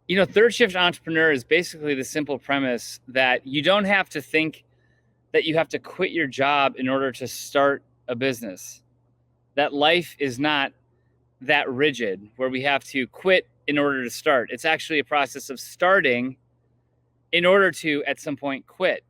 Third shift entrepreneur is basically the simple premise that you don't have to think that you have to quit your job in order to start a business. That life is not that rigid where we have to quit in order to start. It's actually a process of starting in order to, at some point, quit.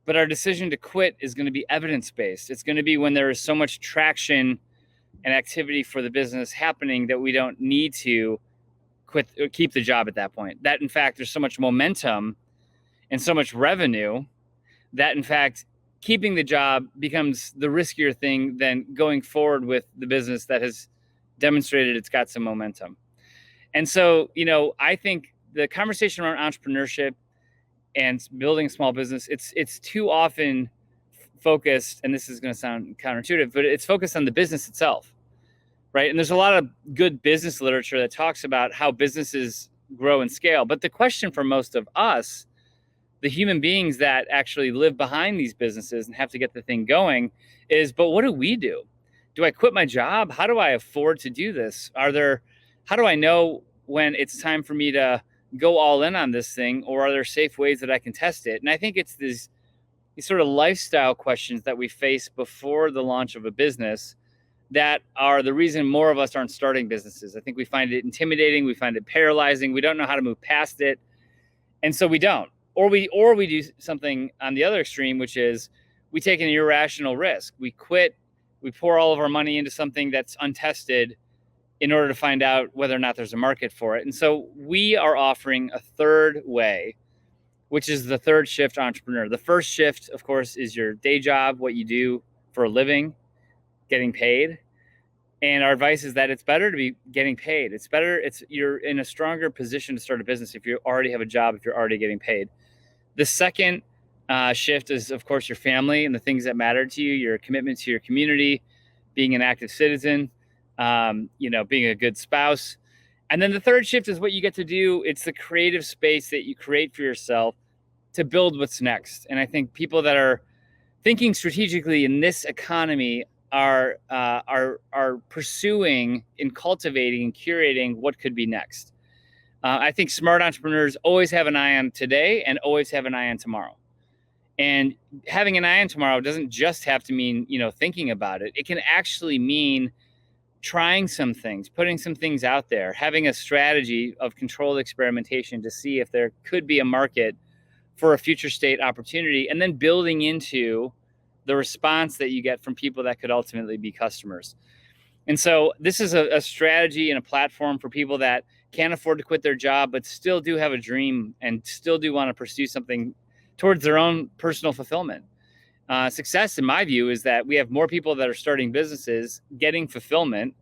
But our decision to quit is going to be evidence-based. It's going to be when there is so much traction and activity for the business happening that we don't need to quit or keep the job at that point. That, in fact, there's so much momentum and so much revenue that, in fact, keeping the job becomes the riskier thing than going forward with the business that has demonstrated it's got some momentum. And so, I think the conversation around entrepreneurship and building a small business, it's too often focused, and this is going to sound counterintuitive, but it's focused on the business itself, right? And there's a lot of good business literature that talks about how businesses grow and scale. But the question for most of us, the human beings that actually live behind these businesses and have to get the thing going, is, but what do we do? Do I quit my job? How do I afford to do this? How do I know when it's time for me to go all in on this thing, or are there safe ways that I can test it? And I think it's these sort of lifestyle questions that we face before the launch of a business that are the reason more of us aren't starting businesses. I think we find it intimidating, we find it paralyzing, we don't know how to move past it, and so we don't. Or we do something on the other extreme, which is we take an irrational risk. We quit, we pour all of our money into something that's untested in order to find out whether or not there's a market for it. And so we are offering a third way, which is the third shift entrepreneur. The first shift, of course, is your day job, what you do for a living, getting paid. And our advice is that it's better to be getting paid. You're in a stronger position to start a business if you already have a job, if you're already getting paid. The second shift is, of course, your family and the things that matter to you, your commitment to your community, being an active citizen, being a good spouse. And then the third shift is what you get to do. It's the creative space that you create for yourself to build what's next. And I think people that are thinking strategically in this economy are pursuing and cultivating and curating what could be next. I think smart entrepreneurs always have an eye on today and always have an eye on tomorrow. And having an eye on tomorrow doesn't just have to mean, thinking about it. It can actually mean trying some things, putting some things out there, having a strategy of controlled experimentation to see if there could be a market for a future state opportunity, and then building into the response that you get from people that could ultimately be customers. And so this is a strategy and a platform for people that can't afford to quit their job, but still do have a dream and still do want to pursue something towards their own personal fulfillment. Success, in my view, is that we have more people that are starting businesses, getting fulfillment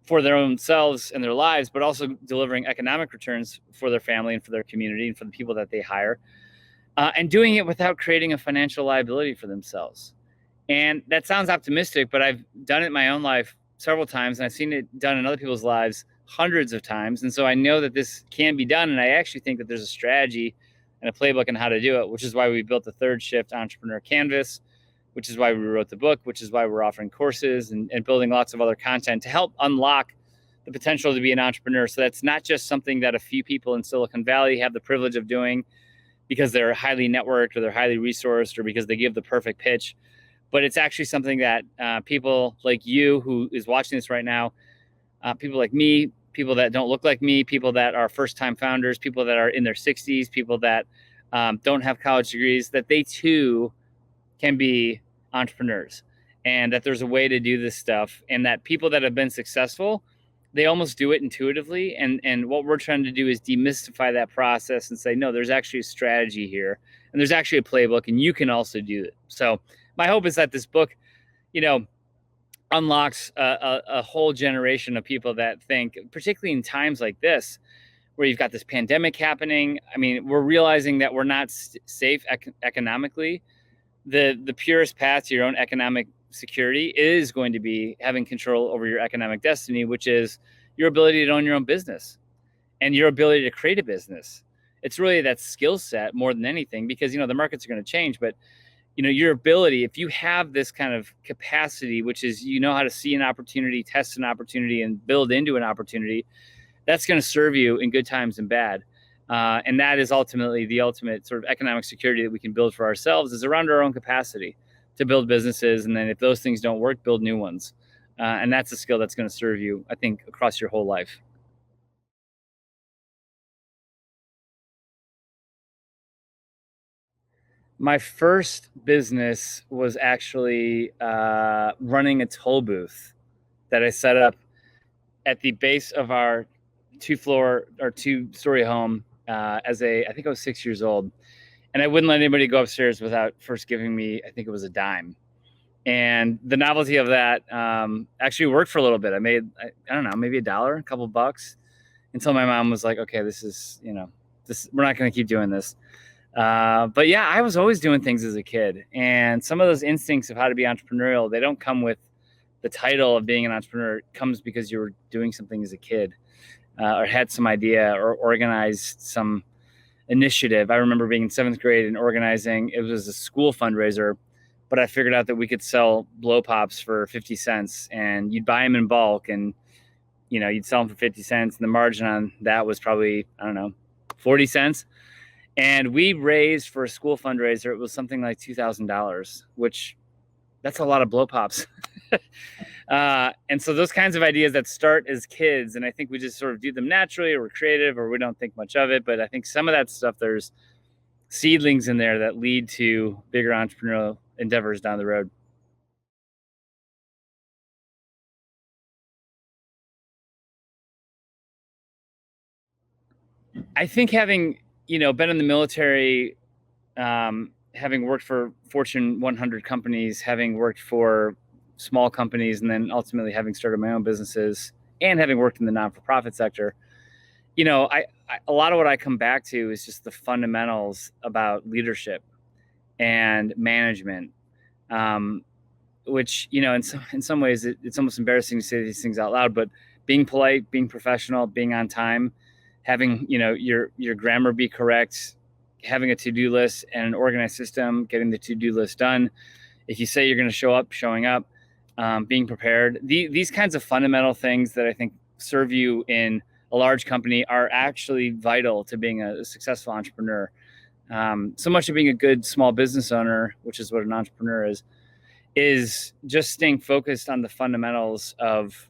for their own selves and their lives, but also delivering economic returns for their family and for their community and for the people that they hire, and doing it without creating a financial liability for themselves. And that sounds optimistic, but I've done it in my own life several times, and I've seen it done in other people's lives hundreds of times. And so I know that this can be done, and I actually think that there's a strategy and a playbook on how to do it, which is why we built the Third Shift Entrepreneur Canvas, which is why we wrote the book, which is why we're offering courses and building lots of other content to help unlock the potential to be an entrepreneur. So that's not just something that a few people in Silicon Valley have the privilege of doing because they're highly networked or they're highly resourced or because they give the perfect pitch, but it's actually something that people like you who is watching this right now, people like me, people that don't look like me, people that are first-time founders, people that are in their 60s, people that don't have college degrees, that they too can be entrepreneurs, and that there's a way to do this stuff, and that people that have been successful, they almost do it intuitively. And what we're trying to do is demystify that process and say, no, there's actually a strategy here, and there's actually a playbook, and you can also do it. So my hope is that this book, unlocks a whole generation of people that think, particularly in times like this, where you've got this pandemic happening. I mean, we're realizing that we're not safe economically. The purest path to your own economic security is going to be having control over your economic destiny, which is your ability to own your own business and your ability to create a business. It's really that skill set more than anything, because, the markets are going to change, but your ability, if you have this kind of capacity, which is, how to see an opportunity, test an opportunity, and build into an opportunity, that's going to serve you in good times and bad. And that is ultimately the ultimate sort of economic security that we can build for ourselves, is around our own capacity to build businesses. And then if those things don't work, build new ones. And that's a skill that's going to serve you, I think, across your whole life. My first business was actually running a toll booth that I set up at the base of our two-story home I think I was 6 years old. And I wouldn't let anybody go upstairs without first giving me, I think it was a dime. And the novelty of that actually worked for a little bit. I made, I don't know, maybe $1, a couple bucks, until my mom was like, okay, this is, we're not going to keep doing this. But yeah, I was always doing things as a kid. And some of those instincts of how to be entrepreneurial, they don't come with the title of being an entrepreneur. It comes because you were doing something as a kid, or had some idea, or organized some initiative. I remember being in 7th grade and organizing, it was a school fundraiser, but I figured out that we could sell blow pops for 50 cents, and you'd buy them in bulk, and you'd sell them for 50 cents. And the margin on that was probably, I don't know, 40 cents. And we raised, for a school fundraiser, it was something like $2,000, which that's a lot of blow pops. And so those kinds of ideas that start as kids, and I think we just sort of do them naturally, or we're creative, or we don't think much of it. But I think some of that stuff, there's seedlings in there that lead to bigger entrepreneurial endeavors down the road. I think having, been in the military, having worked for Fortune 100 companies, having worked for small companies, and then ultimately having started my own businesses, and having worked in the non-for-profit sector, a lot of what I come back to is just the fundamentals about leadership and management, which, in some ways, it's almost embarrassing to say these things out loud, but being polite, being professional, being on time, having, your grammar be correct, having a to-do list and an organized system, getting the to-do list done. If you say you're going to show up, showing up, being prepared. These kinds of fundamental things that I think serve you in a large company are actually vital to being a successful entrepreneur. So much of being a good small business owner, which is what an entrepreneur is just staying focused on the fundamentals of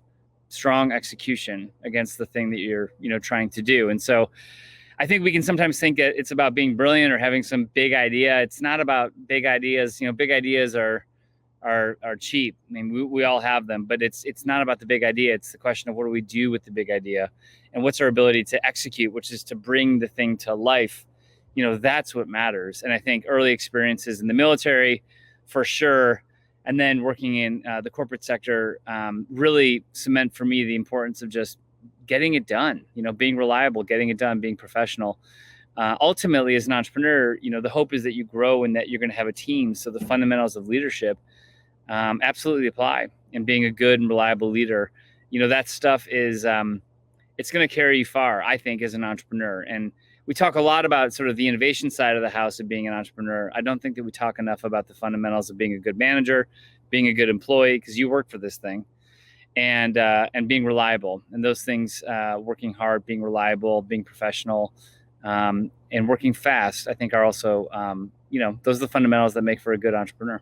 strong execution against the thing that you're, trying to do. And so I think we can sometimes think that it's about being brilliant or having some big idea. It's not about big ideas. Big ideas are cheap. I mean, we all have them, but it's not about the big idea. It's the question of what do we do with the big idea, and what's our ability to execute, which is to bring the thing to life. That's what matters. And I think early experiences in the military, for sure, and then working in the corporate sector, really cement for me the importance of just getting it done, being reliable, getting it done, being professional. Ultimately, as an entrepreneur, the hope is that you grow and that you're going to have a team. So the fundamentals of leadership absolutely apply. And being a good and reliable leader, that stuff is, it's going to carry you far, I think, as an entrepreneur. And we talk a lot about sort of the innovation side of the house of being an entrepreneur. I don't think that we talk enough about the fundamentals of being a good manager, being a good employee, because you work for this thing, and being reliable. And those things, working hard, being reliable, being professional, and working fast, I think are also, those are the fundamentals that make for a good entrepreneur.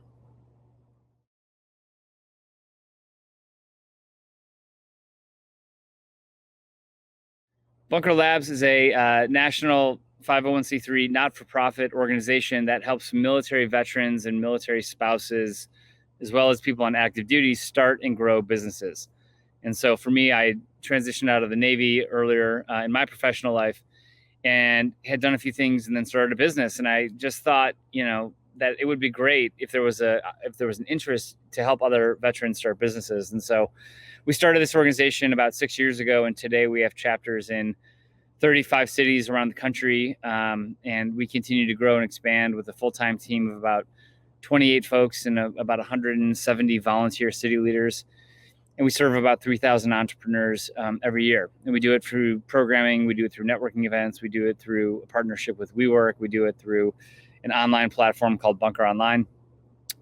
Bunker Labs is a national 501c3 not-for-profit organization that helps military veterans and military spouses, as well as people on active duty, start and grow businesses. And so for me, I transitioned out of the Navy earlier in my professional life, and had done a few things and then started a business. And I just thought, that it would be great if there was an interest to help other veterans start businesses. And so we started this organization about 6 years ago, and today we have chapters in 35 cities around the country. And we continue to grow and expand with a full-time team of about 28 folks and about 170 volunteer city leaders. And we serve about 3,000 entrepreneurs every year. And we do it through programming. We do it through networking events. We do it through a partnership with WeWork. We do it through an online platform called Bunker Online.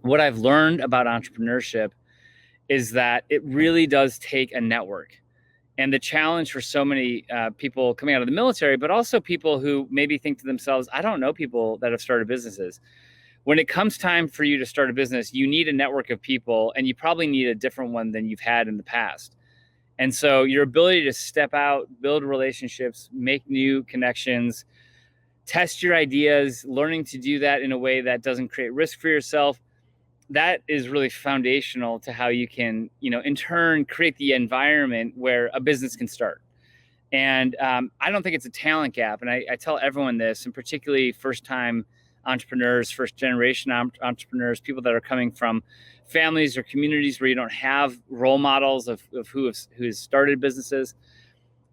What I've learned about entrepreneurship is that it really does take a network. And the challenge for so many people coming out of the military, but also people who maybe think to themselves, I don't know people that have started businesses. When it comes time for you to start a business, you need a network of people, and you probably need a different one than you've had in the past. And so your ability to step out, build relationships, make new connections, test your ideas, learning to do that in a way that doesn't create risk for yourself, that is really foundational to how you can, in turn, create the environment where a business can start. And I don't think it's a talent gap. And I tell everyone this, and particularly first-time entrepreneurs, first-generation entrepreneurs, people that are coming from families or communities where you don't have role models of who has started businesses,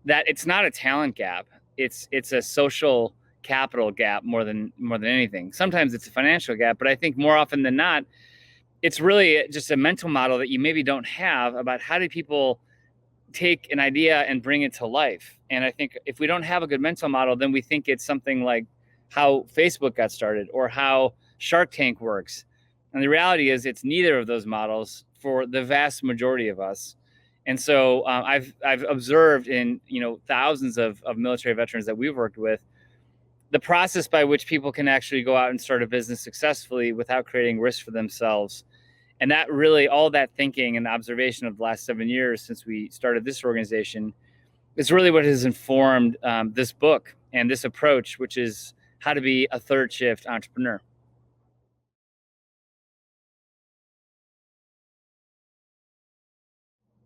that it's not a talent gap. It's a social capital gap more than anything. Sometimes it's a financial gap, but I think more often than not, it's really just a mental model that you maybe don't have about how do people take an idea and bring it to life. And I think if we don't have a good mental model, then we think it's something like how Facebook got started or how Shark Tank works. And the reality is it's neither of those models for the vast majority of us. And so I've observed in thousands of military veterans that we've worked with, the process by which people can actually go out and start a business successfully without creating risk for themselves. And that really, all that thinking and observation of the last 7 years since we started this organization is really what has informed this book and this approach, which is how to be a third shift entrepreneur.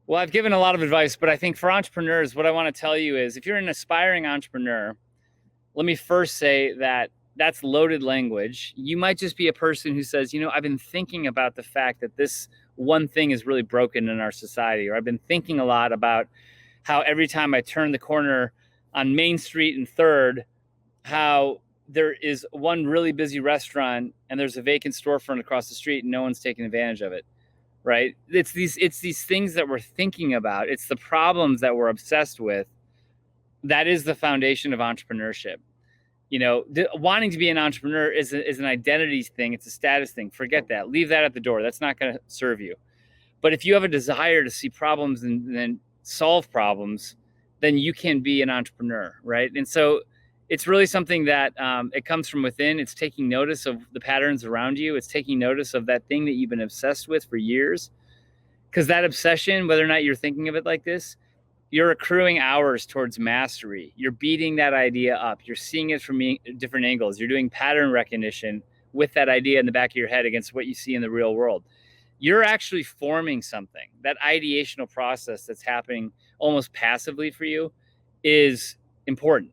Well, I've given a lot of advice, but I think for entrepreneurs, what I want to tell you is if you're an aspiring entrepreneur, let me first say that that's loaded language. You might just be a person who says, I've been thinking about the fact that this one thing is really broken in our society, or I've been thinking a lot about how every time I turn the corner on Main Street and Third, how there is one really busy restaurant and there's a vacant storefront across the street and no one's taking advantage of it. Right? It's these things that we're thinking about. It's the problems that we're obsessed with. That is the foundation of entrepreneurship. Wanting to be an entrepreneur is an identity thing. It's a status thing. Forget that. Leave that at the door. That's not going to serve you. But if you have a desire to see problems and then solve problems, then you can be an entrepreneur, right? And so it's really something that it comes from within. It's taking notice of the patterns around you. It's taking notice of that thing that you've been obsessed with for years. Because that obsession, whether or not you're thinking of it like this, you're accruing hours towards mastery. You're beating that idea up. You're seeing it from different angles. You're doing pattern recognition with that idea in the back of your head against what you see in the real world. You're actually forming something. That ideational process that's happening almost passively for you is important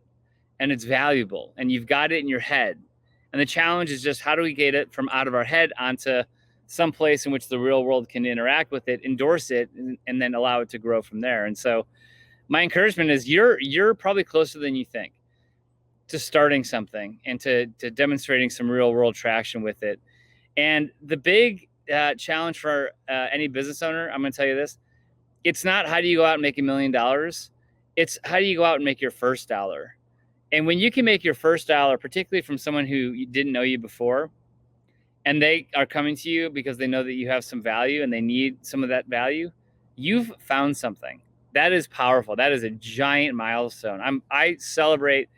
and it's valuable and you've got it in your head. And the challenge is just how do we get it from out of our head onto some place in which the real world can interact with it, endorse it, and then allow it to grow from there. And so my encouragement is you're probably closer than you think to starting something and to demonstrating some real world traction with it. And the big challenge for any business owner, I'm going to tell you this, it's not how do you go out and make $1 million. It's how do you go out and make your first dollar. And when you can make your first dollar, particularly from someone who didn't know you before, and they are coming to you because they know that you have some value and they need some of that value, you've found something. That is powerful. That is a giant milestone. I celebrate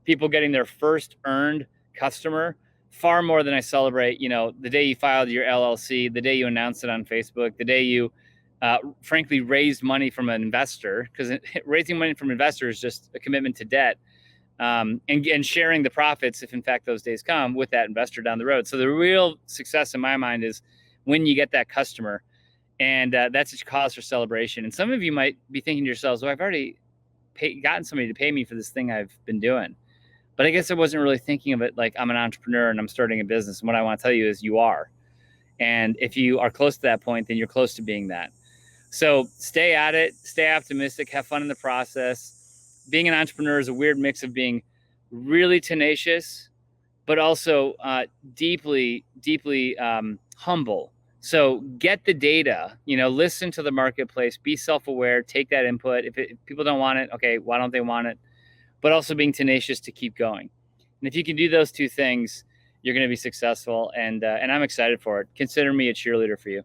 people getting their first earned customer far more than I celebrate, the day you filed your LLC, the day you announced it on Facebook, the day you, frankly, raised money from an investor, because raising money from investors is just a commitment to debt. And sharing the profits, if in fact those days come, with that investor down the road. So the real success in my mind is when you get that customer, and that's a cause for celebration. And some of you might be thinking to yourselves, well, I've already gotten somebody to pay me for this thing I've been doing. But I guess I wasn't really thinking of it like I'm an entrepreneur and I'm starting a business. And what I want to tell you is you are. And if you are close to that point, then you're close to being that. So stay at it, stay optimistic, have fun in the process. Being an entrepreneur is a weird mix of being really tenacious, but also deeply humble. So get the data, listen to the marketplace, be self-aware, take that input. If people don't want it, okay, why don't they want it? But also being tenacious to keep going. And if you can do those two things, you're going to be successful. And I'm excited for it. Consider me a cheerleader for you.